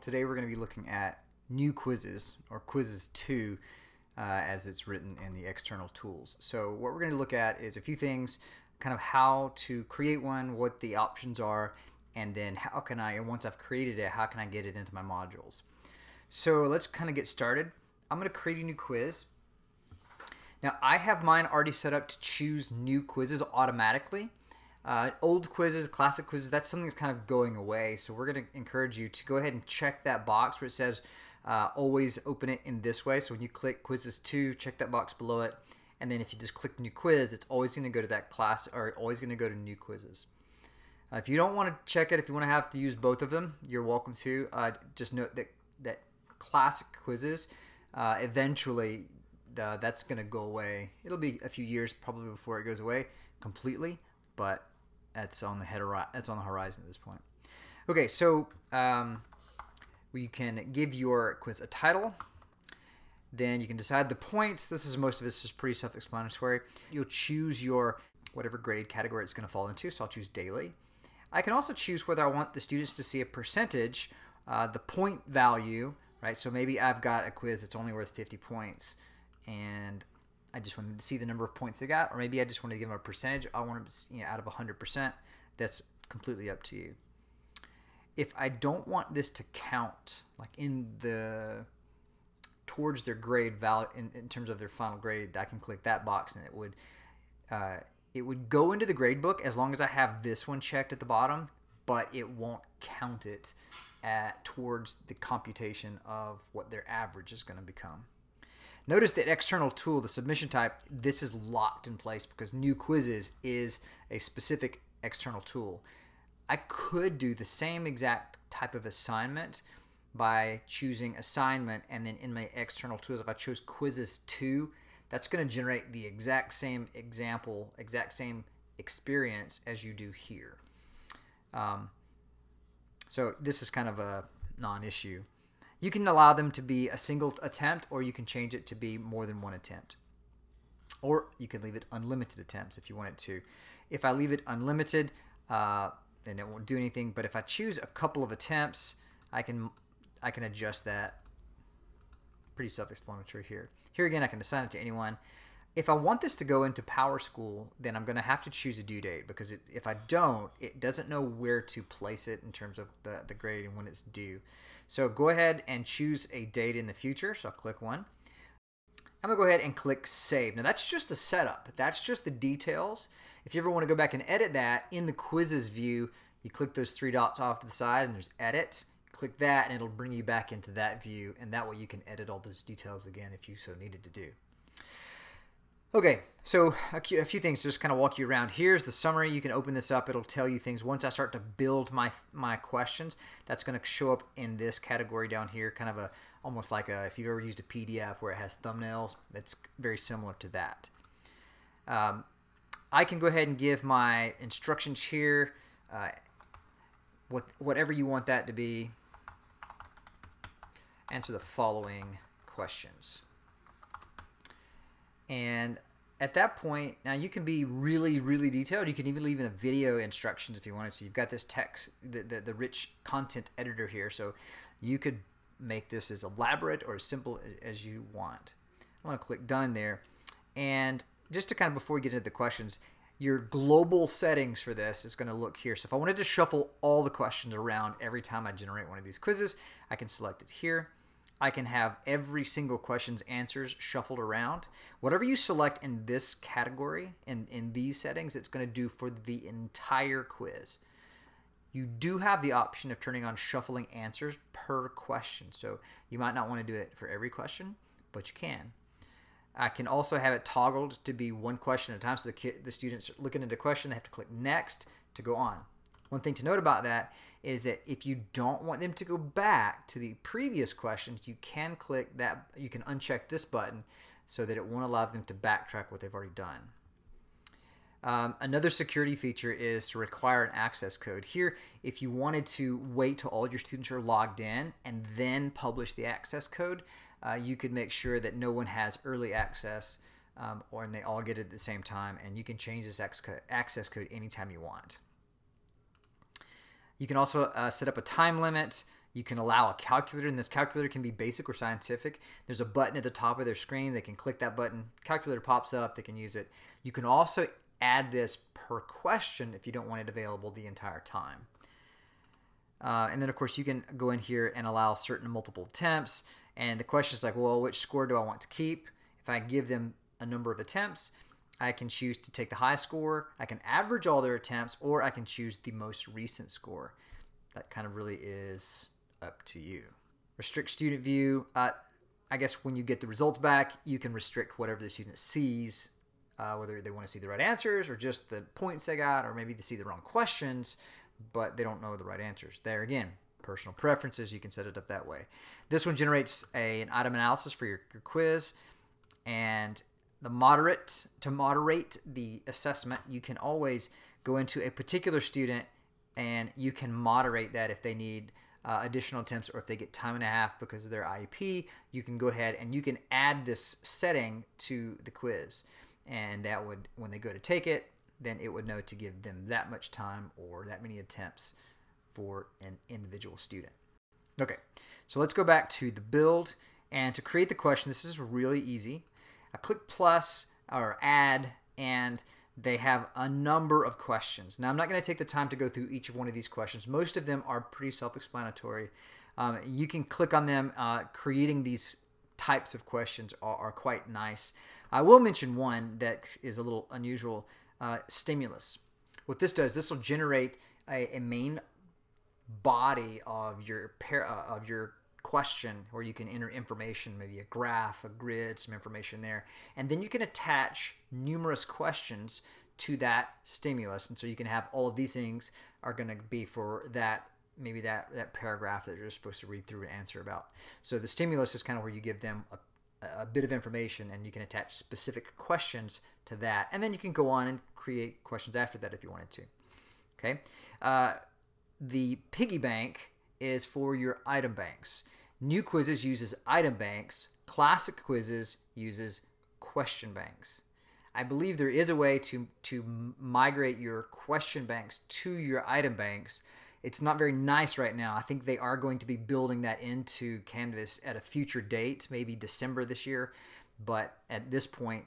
Today we're going to be looking at new quizzes, or quizzes 2 as it's written in the external tools. So what we're going to look at is a few things, kind of how to create one, what the options are, and then how can I, and once I've created it, how can I get it into my modules. So let's kind of get started. I'm going to create a new quiz. Now I have mine already set up to choose new quizzes automatically. Old quizzes, classic quizzes, that's something that's kind of going away. So we're going to encourage you to go ahead and check that box where it says always open it in this way. So when you click quizzes 2, check that box below it. And then if you just click new quiz, it's always going to go to that class, or always going to go to new quizzes. If you don't want to check it, if you want to have to use both of them, you're welcome to. Just note that classic quizzes, eventually that's going to go away. It'll be a few years probably before it goes away completely, but that's on the horizon at this point. Okay, so we can give your quiz a title. Then you can decide the points. Most of this is pretty self-explanatory. You'll choose your whatever grade category it's going to fall into. So I'll choose daily. I can also choose whether I want the students to see a percentage, the point value, right? So maybe I've got a quiz that's only worth 50 points, and I just wanted to see the number of points they got, or maybe I just want to give them a percentage. I want them, out of 100%. That's completely up to you. If I don't want this to count, like towards their grade value in terms of their final grade, I can click that box and it would go into the grade book as long as I have this one checked at the bottom, but it won't count it towards the computation of what their average is going to become. Notice that external tool, the submission type, this is locked in place because new quizzes is a specific external tool. I could do the same exact type of assignment by choosing assignment, and then in my external tools, if I chose quizzes 2, that's going to generate the exact same example, exact same experience as you do here. So this is kind of a non-issue. You can allow them to be a single attempt, or you can change it to be more than one attempt. Or you can leave it unlimited attempts if you want it to. If I leave it unlimited, then it won't do anything. But if I choose a couple of attempts, I can adjust that. Pretty self-explanatory here. Here again, I can assign it to anyone. If I want this to go into PowerSchool, then I'm going to have to choose a due date, because if I don't, it doesn't know where to place it in terms of the grade and when it's due. So go ahead and choose a date in the future. So I'll click one. I'm going to go ahead and click Save. Now that's just the setup. That's just the details. If you ever want to go back and edit that, in the quizzes view, you click those 3 dots off to the side and there's Edit. Click that and it'll bring you back into that view, and that way you can edit all those details again if you so needed to do. Okay, so a few things to just kind of walk you around. Here's the summary. You can open this up. It'll tell you things. Once I start to build my questions, that's going to show up in this category down here, kind of almost like if you've ever used a PDF where it has thumbnails, it's very similar to that. I can go ahead and give my instructions here, whatever you want that to be. Answer the following questions. And at that point, now you can be really, really detailed. You can even leave in a video instructions if you wanted to. You've got this text, the rich content editor here, so you could make this as elaborate or as simple as you want. I want to click done there. And just to kind of, before we get into the questions, your global settings for this is going to look here. So if I wanted to shuffle all the questions around every time I generate one of these quizzes, I can select it here. I can have every single question's answers shuffled around. Whatever you select in this category, in these settings, it's going to do for the entire quiz. You do have the option of turning on shuffling answers per question. So you might not want to do it for every question, but you can. I can also have it toggled to be one question at a time, so the students are looking at a question, they have to click next to go on. One thing to note about that is that if you don't want them to go back to the previous questions, you can click that, you can uncheck this button so that it won't allow them to backtrack what they've already done. Another security feature is to require an access code. Here, if you wanted to wait till all your students are logged in and then publish the access code, you could make sure that no one has early access and they all get it at the same time, and you can change this access code anytime you want. You can also set up a time limit. You can allow a calculator, and this calculator can be basic or scientific. There's a button at the top of their screen. They can click that button. Calculator pops up. They can use it. You can also add this per question if you don't want it available the entire time. And then, of course, you can go in here and allow certain multiple attempts. And the question is like, well, which score do I want to keep? If I give them a number of attempts, I can choose to take the high score. I can average all their attempts, or I can choose the most recent score. That kind of really is up to you. Restrict student view. I guess when you get the results back, you can restrict whatever the student sees, whether they want to see the right answers or just the points they got, or maybe they see the wrong questions, but they don't know the right answers. There again, personal preferences, you can set it up that way. This one generates an item analysis for your quiz, and to moderate the assessment, you can always go into a particular student and you can moderate that if they need additional attempts, or if they get time and a half because of their IEP. You can go ahead and you can add this setting to the quiz, and that would, when they go to take it, then it would know to give them that much time or that many attempts for an individual student. Okay, so let's go back to the build, and to create the question, this is really easy. I click plus or add, and they have a number of questions. Now, I'm not going to take the time to go through each of one of these questions. Most of them are pretty self-explanatory. You can click on them. Creating these types of questions are quite nice. I will mention one that is a little unusual, stimulus. What this does, this will generate a main body of your question, where you can enter information, maybe a graph, a grid, some information there, and then you can attach numerous questions to that stimulus. And so you can have all of these things are going to be for that, maybe that paragraph that you're supposed to read through and answer about. So the stimulus is kind of where you give them a bit of information, and you can attach specific questions to that, and then you can go on and create questions after that if you wanted to. Okay, the piggy bank is for your item banks. New Quizzes uses item banks. Classic Quizzes uses question banks. I believe there is a way to migrate your question banks to your item banks. It's not very nice right now. I think they are going to be building that into Canvas at a future date, maybe December this year. But at this point,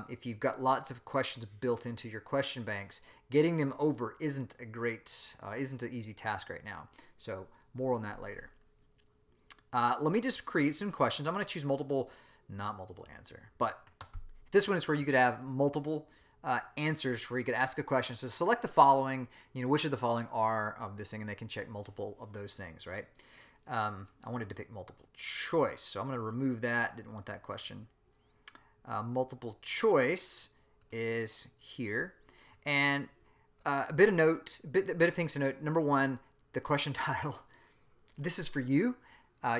if you've got lots of questions built into your question banks, getting them over isn't an easy task right now. So more on that later. Let me just create some questions. I'm going to choose not multiple answer, but this one is where you could have multiple answers, where you could ask a question. So select the following, which of the following are of this thing, and they can check multiple of those things, right? I wanted to pick multiple choice, so I'm going to remove that. Didn't want that question. Multiple choice is here, and a bit of things to note. Number one, the question title. This is for you.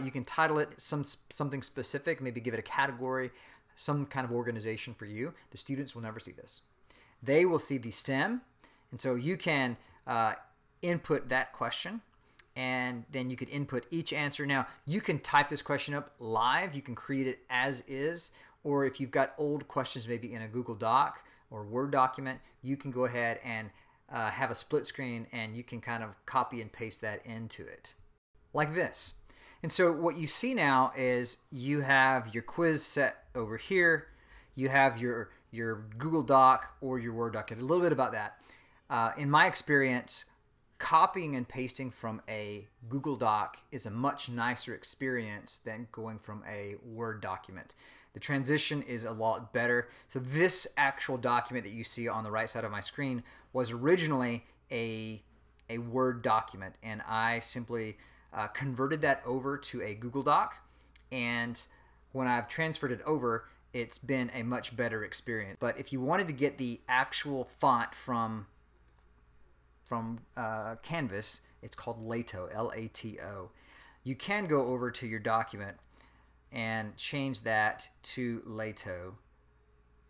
You can title it something specific, maybe give it a category, some kind of organization for you. The students will never see this. They will see the STEM, and so you can input that question, and then you could input each answer. Now, you can type this question up live. You can create it as is, or if you've got old questions maybe in a Google Doc or Word document, you can go ahead and have a split screen, and you can kind of copy and paste that into it like this. And so what you see now is you have your quiz set over here. You have your Google Doc or your Word document. A little bit about that. In my experience, copying and pasting from a Google Doc is a much nicer experience than going from a Word document. The transition is a lot better. So this actual document that you see on the right side of my screen was originally a Word document, and I simply converted that over to a Google Doc, and when I've transferred it over, it's been a much better experience. But if you wanted to get the actual font from Canvas, it's called Lato, L-A-T-O. You can go over to your document and change that to Lato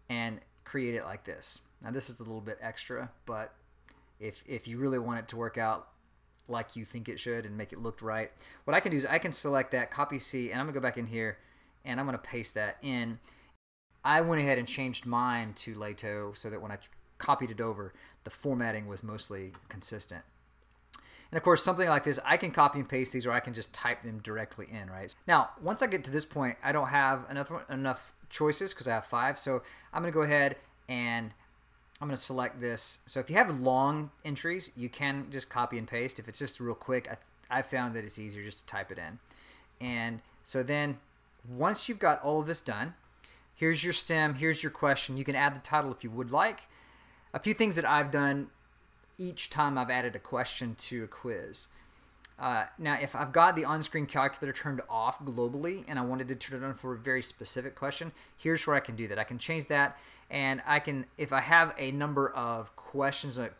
and create it like this. Now this is a little bit extra, but if you really want it to work out like you think it should and make it look right, what I can do is I can select that, copy C, and I'm gonna go back in here and I'm gonna paste that in. I went ahead and changed mine to Lato so that when I copied it over, the formatting was mostly consistent. And of course, something like this, I can copy and paste these, or I can just type them directly in, right? Now, once I get to this point, I don't have enough choices because I have 5. So I'm going to go ahead and I'm going to select this. So if you have long entries, you can just copy and paste. If it's just real quick, I found that it's easier just to type it in. And so then once you've got all of this done, here's your stem, here's your question. You can add the title if you would like. A few things that I've done each time I've added a question to a quiz. Now, if I've got the on-screen calculator turned off globally and I wanted to turn it on for a very specific question, here's where I can do that. I can change that, and I can, if I have a number of questions that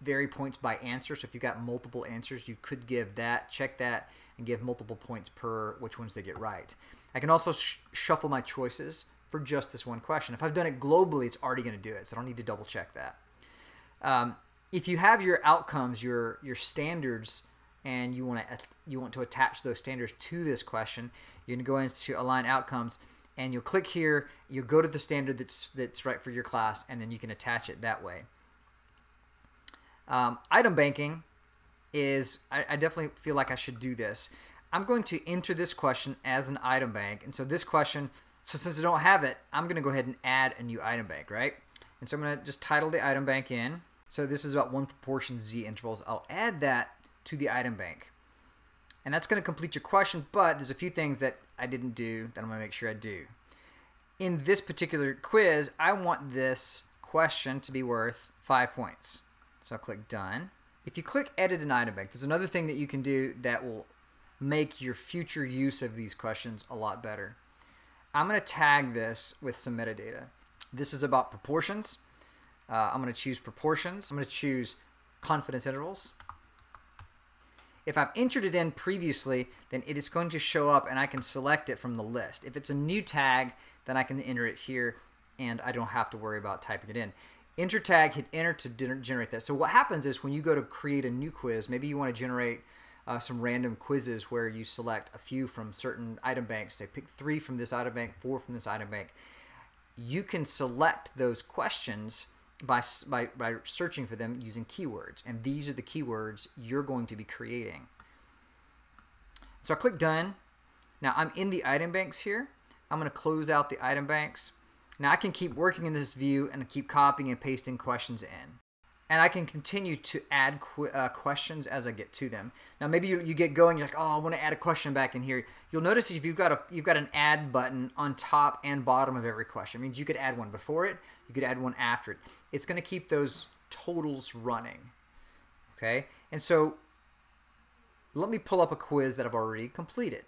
vary points by answer, so if you've got multiple answers, you could give that, check that, and give multiple points per which ones they get right. I can also shuffle my choices for just this one question. If I've done it globally, it's already going to do it, so I don't need to double check that. If you have your outcomes, your standards, and you want to attach those standards to this question, you're going to go into Align Outcomes, and you'll click here. You'll go to the standard that's right for your class, and then you can attach it that way. Item banking is, I definitely feel like I should do this. I'm going to enter this question as an item bank, and so this question, so since I don't have it, I'm going to go ahead and add a new item bank, right? And so I'm going to just title the item bank in. So this is about 1 proportion z intervals. I'll add that to the item bank. And that's going to complete your question, but there's a few things that I didn't do that I'm going to make sure I do. In this particular quiz, I want this question to be worth 5 points. So I'll click Done. If you click Edit an Item Bank, there's another thing that you can do that will make your future use of these questions a lot better. I'm going to tag this with some metadata. This is about proportions. I'm going to choose proportions. I'm going to choose confidence intervals. If I've entered it in previously, then it is going to show up and I can select it from the list. If it's a new tag, then I can enter it here and I don't have to worry about typing it in. Enter tag, hit enter to generate that. So what happens is when you go to create a new quiz, maybe you want to generate some random quizzes where you select a few from certain item banks, say pick 3 from this item bank, 4 from this item bank. You can select those questions by searching for them using keywords, and these are the keywords you're going to be creating. So I click Done. Now I'm in the item banks here. I'm going to close out the item banks. Now I can keep working in this view and keep copying and pasting questions in. And I can continue to add questions as I get to them. Now maybe you get going, you're like, oh, I want to add a question back in here. You'll notice if you've got an add button on top and bottom of every question. It means you could add one before it, you could add one after it. It's going to keep those totals running. Okay? And so let me pull up a quiz that I've already completed.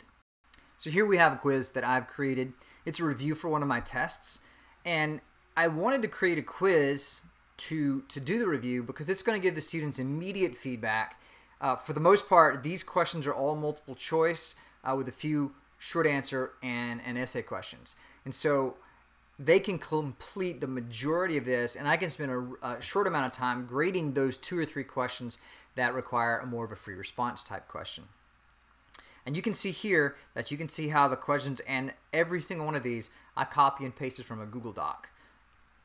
So here we have a quiz that I've created. It's a review for one of my tests. And I wanted to create a quiz to do the review because it's going to give the students immediate feedback. For the most part, these questions are all multiple choice with a few short answer and essay questions. And so they can complete the majority of this, and I can spend a short amount of time grading those 2 or 3 questions that require a more of a free response type question. And you can see here that you can see how the questions and every single one of these I copy and pasted from a Google Doc.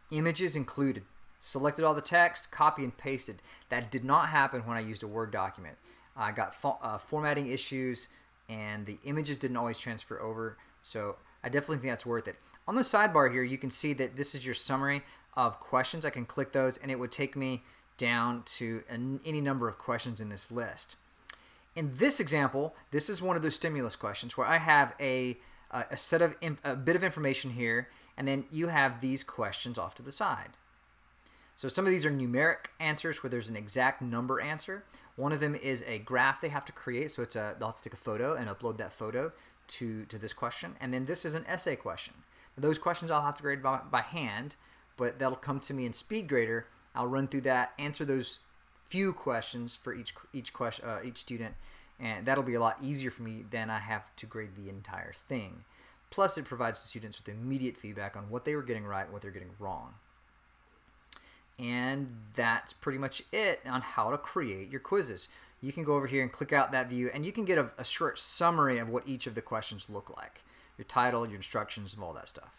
Images included. Selected all the text, copy and pasted. That did not happen when I used a Word document. I got formatting issues and the images didn't always transfer over, so I definitely think that's worth it. On the sidebar here, you can see that this is your summary of questions. I can click those and it would take me down to any number of questions in this list. In this example, this is one of those stimulus questions where I have a bit of information here, and then you have these questions off to the side. So some of these are numeric answers where there's an exact number answer. One of them is a graph they have to create, so they'll have to take a photo and upload that photo to this question. And then this is an essay question. Those questions I'll have to grade by hand, but that'll come to me in SpeedGrader. I'll run through that, answer those few questions for each student, and that'll be a lot easier for me than I have to grade the entire thing. Plus, it provides the students with immediate feedback on what they were getting right and what they're getting wrong. And that's pretty much it on how to create your quizzes. You can go over here and click out that view, and you can get a short summary of what each of the questions look like. Your title, your instructions, and all that stuff.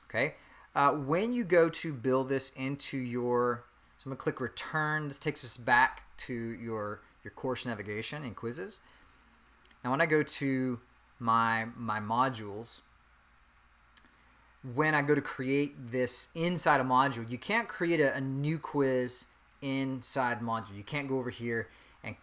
Okay? When you go to build this into your So I'm going to click return. This takes us back to your course navigation in quizzes. Now when I go to my modules, when I go to create this inside a module, you can't create a new quiz inside module. You can't go over here and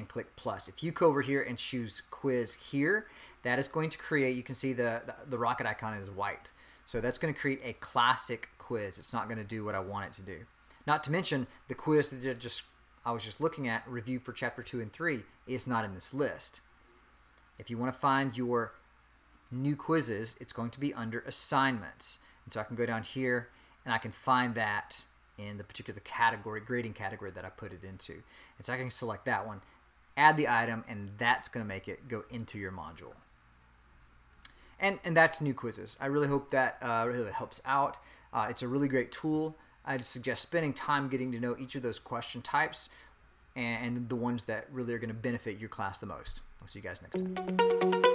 click plus. If you go over here and choose quiz here, that is going to create, you can see the rocket icon is white. So that's going to create a classic quiz. It's not going to do what I want it to do. Not to mention the quiz that I was just looking at, review for chapter 2 and 3, is not in this list. If you want to find your new quizzes, it's going to be under assignments. And so I can go down here and I can find that in the particular category, grading category that I put it into. And so I can select that one, add the item, and that's going to make it go into your module. And that's new quizzes. I really hope that really helps out. It's a really great tool. I'd suggest spending time getting to know each of those question types and the ones that really are going to benefit your class the most. I'll see you guys next time.